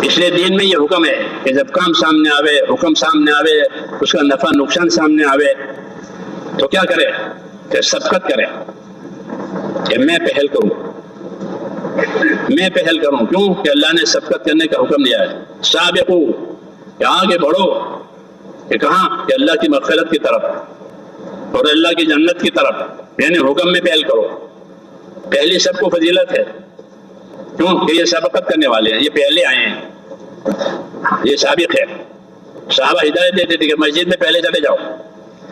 اس لیے دین میں یہ حکم ہے کہ جب کام سامنے آوے، حکم سامنے آوے، اس کا نفع نقصان سامنے آوے تو کیا کرے کہ سبقت کرے کہ میں پہل کروں، میں پہل کروں. کیوں کہ اللہ نے سبقت کرنے کا حکم دیا ہے. سابقو کہ آگے بڑھو، کہ کہاں کہ اللہ کی مغفرت کی طرف اور اللہ کی جنت کی طرف، یعنی حکم میں پہل کرو. پہلی سب کو فضیلت ہے. کیوں کہ یہ سبقت کرنے والے ہیں، یہ پہلے آئے ہیں، یہ سابق ہے. صحابہ ہدایت دیتے تھے کہ مسجد میں پہلے چلے جاؤ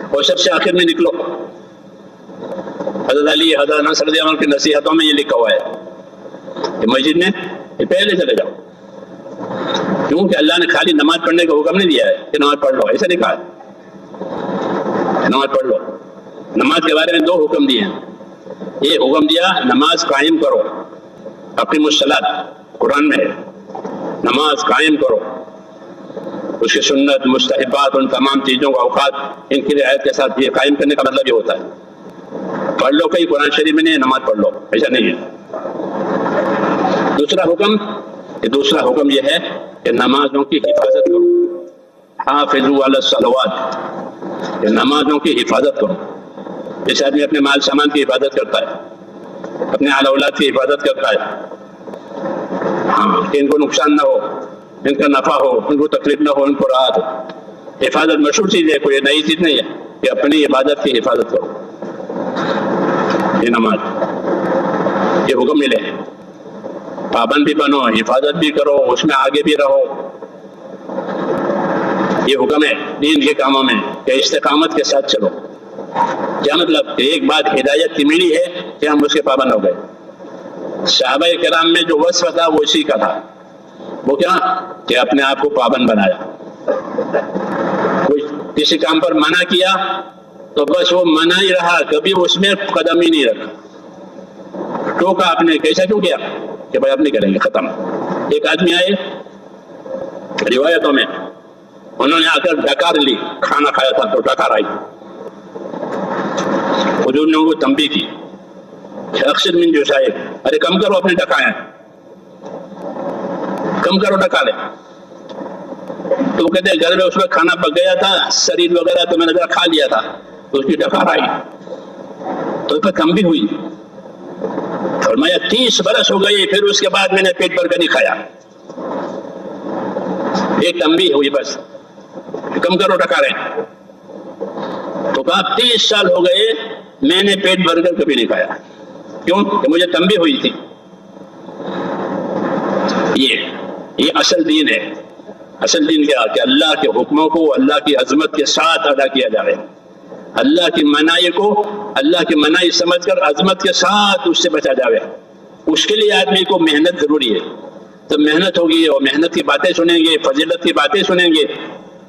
اور سب سے آخر میں نکلو. حضرت علی، حضرت نصر رضی اللہ عنہ کی نصیحتوں میں یہ لکھا ہوا ہے کہ مسجد میں پہلے چلے جاؤ. کیوں کہ اللہ نے خالی نماز پڑھنے کا حکم نہیں دیا ہے کہ نماز پڑھ لو، ایسا نہیں کہا ہے نماز پڑھ لو. نماز کے بارے میں دو حکم دیے ہیں. یہ حکم دیا نماز قائم کرو، اقیموا الصلاۃ قرآن میں ہے، نماز قائم کرو. اس کی سنت، مستحبات، ان تمام چیزوں کا اوقات، ان کی رعایت کے ساتھ یہ قائم کرنے کا مطلب یہ ہوتا ہے. پڑھ لو، کہیں قرآن شریف میں نہیں ہے نماز پڑھ لو، ایسا نہیں ہے. دوسرا حکم یہ ہے کہ نمازوں کی حفاظت کرو. حافظوا علی الصلوات، کہ نمازوں کی حفاظت کرو. جیسے آدمی اپنے مال سامان کی حفاظت کرتا ہے، اپنے اہل اولاد کی حفاظت کرتا ہے، ہاں کہ ان کو نقصان نہ ہو، ان کا نفع ہو، ان کو تکلیف نہ ہو، ان کو راحت ہو. حفاظت مشہور چیز ہے، کوئی نئی چیز نہیں ہے کہ اپنی عبادت کی حفاظت کرو. یہ نماز یہ حکم ملے ہیں. پابند بھی بنو، حفاظت بھی کرو، اس میں آگے بھی رہو. یہ حکم ہے دین کے کاموں میں کہ استقامت کے ساتھ چلو. کیا مطلب کہ ایک بات ہدایت کی ملی ہے کہ ہم اس کے پابند ہو گئے. صحابہ کرام میں جو وصف تھا وہ اسی کا تھا. وہ کیا کہ اپنے آپ کو پابند بنایا. کوئی کسی کام پر منع کیا تو بس وہ منع ہی رہا، کبھی اس میں قدم ہی نہیں رکھا. ٹوکا آپ نے، کیسا کیوں کیا کہ بھائی اب نہیں کریں گے، ختم. ایک آدمی آئے روایتوں میں، انہوں نے آ کر ڈکار لی، کھانا کھایا تھا تو ڈکار آئی. حضور نے ان کو تنبیہ کی، اکثر من جو صاحب، ارے کم کرو اپنے ڈکائیں، کم کرو ڈکارے. تو کہتے ہیں گھر میں اس میں کھانا پک گیا تھا، شریر وغیرہ تو میں نے ذرا کھا لیا تھا تو اس کی ڈکار آئی تو اس پر کم بھی ہوئی. فرمایا 30 برس ہو گئی، پھر اس کے بعد میں نے پیٹ بھر کر نہیں کھایا. ایک تنبیہ ہوئی بس، کم کرو ڈکاریں. تو کہا 30 سال ہو گئے میں نے پیٹ بھر کر کبھی نہیں کھایا. کیوں کہ مجھے تنبیہ ہوئی تھی. یہ اصل دین ہے. اصل دین کیا کہ اللہ کے حکموں کو اللہ کی عظمت کے ساتھ ادا کیا جائے. اللہ کی منائی کو اللہ کی منائی سمجھ کر عظمت کے ساتھ اس سے بچا جائے. اس کے لیے آدمی کو محنت ضروری ہے. تو محنت ہوگی اور محنت کی باتیں سنیں گے، فضیلت کی باتیں سنیں گے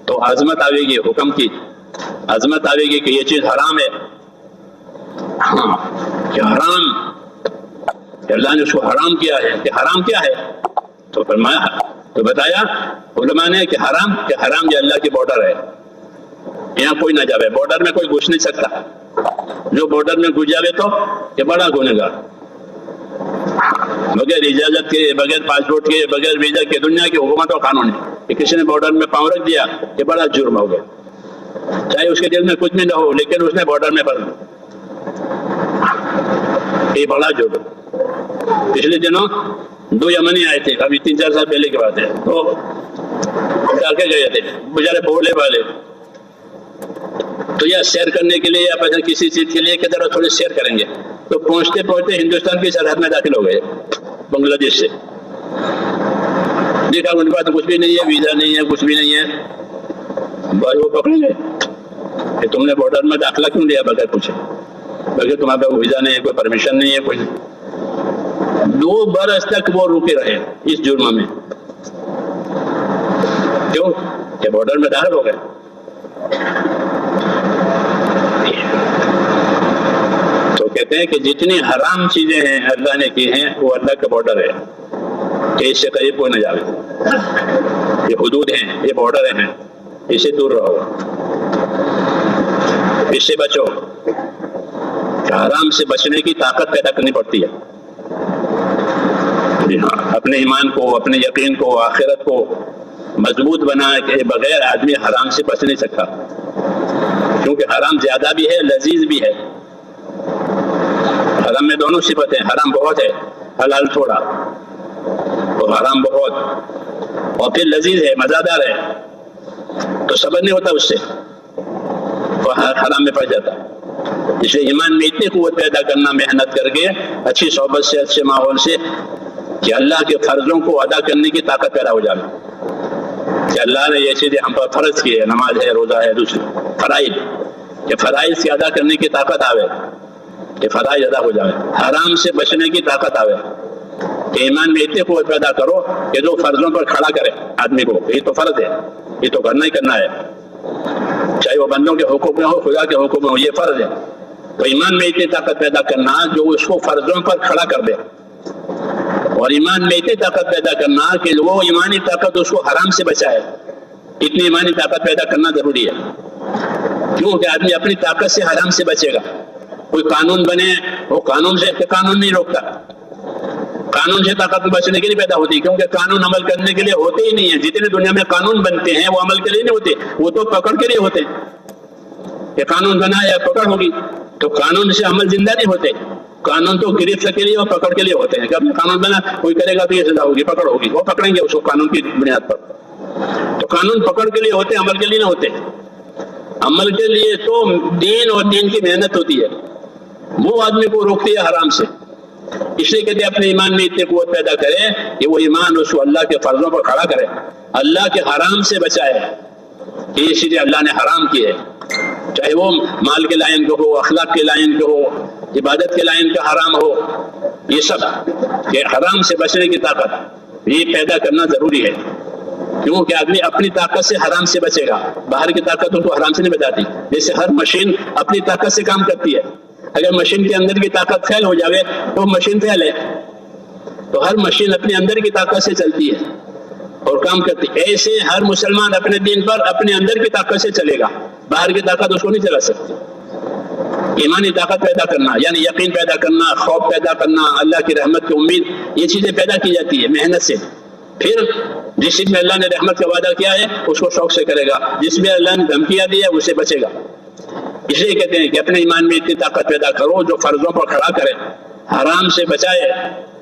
تو عظمت آئے گی، حکم کی عظمت آئے گی کہ یہ چیز حرام ہے. ہاں کہ حرام، کہ اللہ نے اس کو حرام کیا ہے. کہ حرام کیا ہے تو فرمایا، تو بتایا علماء نے کہ حرام یہ اللہ کی بارڈر ہے، یہاں کوئی نہ جاوے. بارڈر میں کوئی گھس نہیں سکتا. جو بارڈر میں گھس جاوے تو یہ بڑا گنہگار، بغیر اجازت کے، بغیر پاسپورٹ کے، بغیر ویزا کے. دنیا کی حکومت و قانون ہے کہ کسی نے بارڈر میں پاؤں رکھ دیا یہ بڑا جرم ہو گیا، چاہے اس کے دل میں کچھ بھی نہ ہو، لیکن اس نے بارڈر میں پڑ یہ بڑا جرم. پچھلے دنوں 2 یمنی آئے تھے، ابھی 3-4 سال پہلے کی بات ہے. تو ڈال کے گئے تھے بیچارے بھولے والے. تو یا سیر کرنے کے لیے یا پتہ کسی چیز کے لیے کہ ذرا تھوڑے سیر کریں گے. تو پہنچتے پہنچتے ہندوستان کی سرحد میں داخل ہو گئے بنگلہ دیش سے. دیکھا ان کے پاس کچھ بھی نہیں ہے، ویزا نہیں ہے، کچھ بھی نہیں ہے. بھائی وہ پکڑے گئے کہ تم نے بارڈر میں داخلہ کیوں لیا بغیر پوچھے، بغیر تمہارے پاس ویزا نہیں ہے، کوئی پرمیشن نہیں ہے، کوئی. 2 برس تک وہ روکے رہے اس جرم میں. کیوں کہ بارڈر میں داخل ہو گئے. تو کہتے ہیں کہ جتنی حرام چیزیں ہیں اللہ نے کی ہیں وہ اللہ کا بارڈر ہے کہ اس سے قریب کوئی نہ جاوے. یہ حدود ہیں، یہ بارڈر ہیں، اس سے دور رہو، اس سے بچو. حرام سے بچنے کی طاقت پیدا کرنی پڑتی ہے. جی ہاں، اپنے ایمان کو، اپنے یقین کو، آخرت کو مضبوط بنا کے بغیر آدمی حرام سے بچ نہیں سکتا، کیونکہ حرام زیادہ بھی ہے، لذیذ بھی ہے۔ حرام میں دونوں صفتیں، حرام بہت ہے، حلال تھوڑا، اور حرام بہت، اور پھر لذیذ ہے، مزیدار ہے، تو صبر نہیں ہوتا اس سے، وہ حرام میں پڑ جاتا۔ اس لیے ایمان میں اتنی قوت پیدا کرنا محنت کر کے، اچھی صحبت سے، اچھے ماحول سے، کہ اللہ کے فرضوں کو ادا کرنے کی طاقت پیدا ہو جائے، کہ اللہ نے یہ چیزیں ہم پر فرض کی ہے، نماز ہے، روزہ ہے، دوسری فرائض، کہ فرائض کی ادا کرنے کی طاقت آوے، کہ فرائض ادا ہو جائے، حرام سے بچنے کی طاقت آوے، کہ ایمان میں اتنی قوت پیدا کرو کہ جو فرضوں پر کھڑا کرے آدمی کو، یہ تو فرض ہے، یہ تو کرنا ہی کرنا ہے، چاہے وہ بندوں کے حقوق میں ہو، خدا کے حقوق میں ہو، یہ فرض ہے۔ تو ایمان میں اتنی طاقت پیدا کرنا جو اس کو فرضوں پر کھڑا کر دے، اور ایمان میں اتنی طاقت پیدا کرنا کہ وہ ایمانی طاقت اس کو حرام سے بچائے، اتنی ایمانی طاقت پیدا کرنا ضروری ہے، کیونکہ آدمی اپنی طاقت سے حرام سے بچے گا۔ کوئی قانون بنے، وہ قانون سے قانون نہیں روکتا، قانون سے طاقت بچنے کے لیے پیدا ہوتی ہے، کیونکہ قانون عمل کرنے کے لیے ہوتے ہی نہیں ہیں۔ جتنے دنیا میں قانون بنتے ہیں وہ عمل کے لیے نہیں ہوتے، وہ تو پکڑ کے لیے ہوتے ہیں، کہ قانون بنا یا پکڑ ہوگی، تو قانون سے عمل زندہ نہیں ہوتے، قانون تو گرفت کے لیے اور پکڑ کے لیے ہوتے ہیں۔ کبھی قانون بنا کوئی کرے گا تو یہ سزا ہوگی، پکڑ ہوگی، وہ پکڑیں گے اس کو قانون کی بنیاد پر۔ تو قانون پکڑ کے لیے ہوتے ہیں، عمل کے لیے نہ ہوتے۔ عمل کے لیے تو دین اور دین کی محنت ہوتی ہے، وہ آدمی کو روکتی ہے حرام سے۔ اس لیے کہتے ہیں اپنے ایمان میں اتنی قوت پیدا کرے کہ وہ ایمان اس کو اللہ کے فرضوں پر کھڑا کرے، اللہ کے حرام سے بچائے، کہ یہ چیزیں اللہ نے حرام کی ہے، چاہے وہ مال کے لائن کے ہو، اخلاق کے لائن کے ہو، عبادت کے لائن کا حرام ہو، یہ سب کہ حرام سے بچنے کی طاقت یہ پیدا کرنا ضروری ہے، کیونکہ آدمی اپنی طاقت سے حرام سے بچے گا، باہر کی طاقت ان کو حرام سے نہیں بچاتی۔ جیسے ہر مشین اپنی طاقت سے کام کرتی ہے، اگر مشین کے اندر کی طاقت فیل ہو جاوے تو مشین فیل ہے، تو ہر مشین اپنے اندر کی طاقت سے چلتی ہے اور کام کرتی ہے۔ ایسے ہر مسلمان اپنے دین پر اپنے اندر کی طاقت سے چلے گا، باہر کی طاقت اس کو نہیں چلا سکتی۔ ایمانی طاقت پیدا کرنا یعنی یقین پیدا کرنا، خوف پیدا کرنا، اللہ کی رحمت کی امید، یہ چیزیں پیدا کی جاتی ہے محنت سے۔ پھر جس چیز میں اللہ نے رحمت کا وعدہ کیا ہے اس کو شوق سے کرے گا، جس میں اللہ نے دھمکیاں دی ہے اسے بچے گا۔ اس لیے کہتے ہیں کہ اپنے ایمان میں اتنی طاقت پیدا کرو جو فرضوں پر کھڑا کرے، حرام سے بچائے،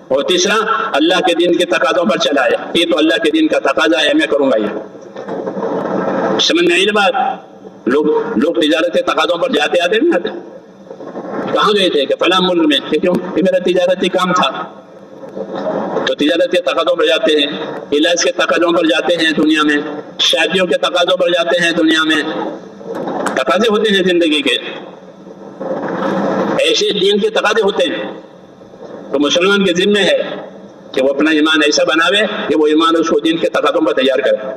اور تیسرا اللہ کے دین کے تقاضوں پر چلائے۔ یہ تو اللہ کے دین کا تقاضا ہے، میں کروں گا، یہ سمجھ میں آئی نا بات؟ لوگ تجارت کے تقاضوں پر جاتے آتے نہیں آتے، کہاں گئے تھے کہ فلاں ملک میں، کیوں کہ میرا تجارتی کام تھا، تو تجارت کے تقاضوں پر جاتے ہیں، علاج کے تقاضوں پر جاتے ہیں دنیا میں، شادیوں کے تقاضوں پر جاتے ہیں دنیا میں، تقاضے ہوتے ہیں زندگی کے، ایسے دین کے تقاضے ہوتے ہیں۔ تو مسلمان کے ذمہ ہے کہ وہ اپنا ایمان ایسا بناوے کہ وہ ایمان اس کو دین کے تقاضوں پر تیار کرے،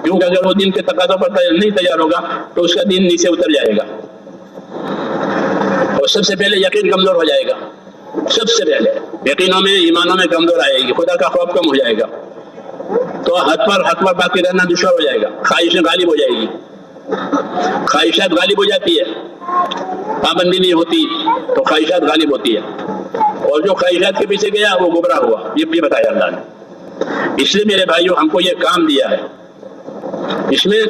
کیونکہ اگر وہ دین کے تقاضوں پر نہیں تیار ہوگا تو اس کا دین نیچے اتر جائے گا، اور سب سے پہلے یقین کمزور ہو جائے گا، سب سے پہلے یقینوں میں، ایمانوں میں کمزور آئے گی، خدا کا خوف کم ہو جائے گا، تو حق پر باقی رہنا دشوار ہو جائے گا، خواہشیں غالب ہو جائے گی، خواہشات غالب ہو جاتی ہے، پابندی نہیں ہوتی تو خواہشات غالب ہوتی ہے، اور جو خواہشات کے پیچھے گیا وہ گمراہ ہوا، یہ بھی بتایا اللہ نے۔ اس لیے میرے بھائیوں ہم کو یہ کام دیا ہے، اس میں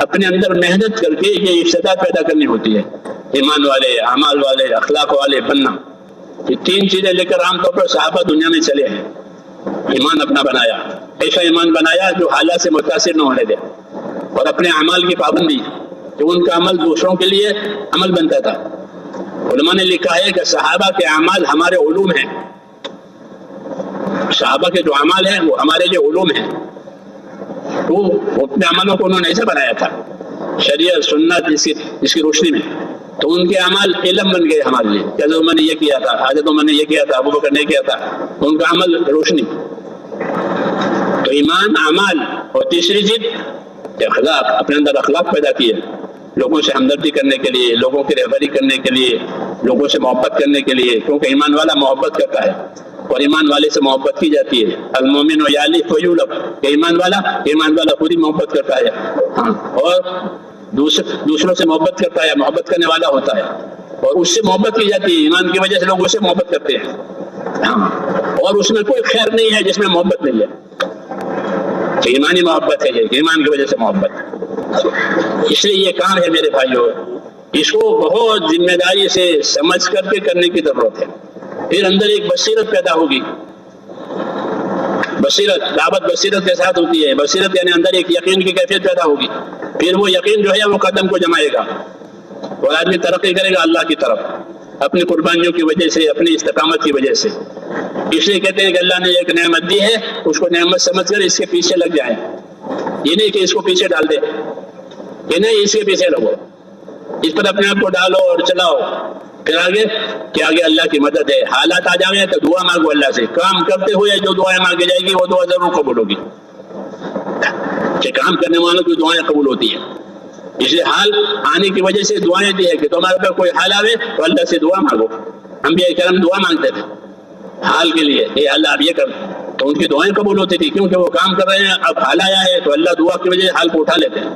اپنے اندر محنت کر کے یہ استعداد پیدا کرنی ہوتی ہے، ایمان والے، اعمال والے، اخلاق والے بننا۔ یہ تین چیزیں لے کر عام طور پر صحابہ دنیا میں چلے ہیں۔ ایمان اپنا بنایا، ایسا ایمان بنایا جو حالات سے متاثر نہ ہونے دے، اور اپنے اعمال کی پابندی کہ ان کا عمل دوسروں کے لیے عمل بنتا تھا۔ علماء نے لکھا ہے کہ صحابہ کے اعمال ہمارے علوم ہیں، صحابہ کے جو اعمال ہیں وہ ہمارے لیے علوم ہیں، تو اپنے عملوں کو انہوں نے ایسا بنایا تھا شریعت سنت اس کی روشنی میں، تو ان کے اعمال علم بن گئے ہمارے لیے کہ حضرت عمر نے یہ کیا تھا، حضرت عمر نے یہ کیا تھا، ابوبکر نے کیا تھا، ان کا عمل روشنی۔ تو ایمان، اعمال، اور تیسری چیز اخلاق، اپنے اندر اخلاق پیدا کیے، لوگوں سے ہمدردی کرنے کے لیے، لوگوں کی رہبری کرنے کے لیے، لوگوں سے محبت کرنے کے لیے، کیونکہ ایمان والا محبت کرتا ہے اور ایمان والے سے محبت کی جاتی ہے۔ المومن و یالف و یولف، کہ ایمان والا خود ہی محبت کرتا ہے، ہاں، اور دوسروں سے محبت کرتا ہے، محبت کرنے والا ہوتا ہے، اور اس سے محبت کی جاتی ہے، ایمان کی وجہ سے لوگ اس سے محبت کرتے ہیں، ہاں، اور اس میں کوئی خیر نہیں ہے جس میں محبت نہیں ہے. ایمانی محبت ہے، یہ ایمان کی وجہ سے محبت. اس لیے یہ کام ہے میرے بھائیوں، اس کو بہت ذمہ داری سے سمجھ کر کے کرنے کی ضرورت ہے. پھر اندر ایک بصیرت پیدا ہوگی. بصیرت، دعوت بصیرت کے ساتھ ہوتی ہے. بصیرت یعنی اندر ایک یقین کی کیفیت پیدا ہوگی. پھر وہ یقین جو ہے وہ قدم کو جمائے گا اور آدمی ترقی کرے گا اللہ کی طرف، اپنی قربانیوں کی وجہ سے، اپنی استقامت کی وجہ سے. اس لیے کہتے ہیں کہ اللہ نے ایک نعمت دی ہے، اس کو نعمت سمجھ کر اس کے پیچھے لگ جائیں. یہ نہیں کہ اس کو پیچھے ڈال دے، یہ نہیں اس کے پیچھے لگو، اس پر اپنے آپ کو ڈالو اور چلاؤ. پھر آگے کہ آگے اللہ کی مدد ہے. حالات آ جائیں تو دعا مانگو اللہ سے. کام کرتے ہوئے جو دعائیں مانگی جائے گی وہ دعا ضرور قبول ہوگی، کہ کام کرنے والوں کی دعائیں قبول ہوتی ہیں. اس لیے حال آنے کی وجہ سے دعائیں دی ہے کہ تمہارے پہ کوئی حال آوے تو اللہ سے دعا مانگو. انبیاء کرام دعا مانگتے تھے حال کے لیے، اے اللہ اب یہ کر، تو ان کی دعائیں قبول ہوتی تھی، کیونکہ وہ کام کر رہے ہیں. اب حال آیا ہے تو اللہ دعا کی وجہ سے حال کو اٹھا لیتے ہیں.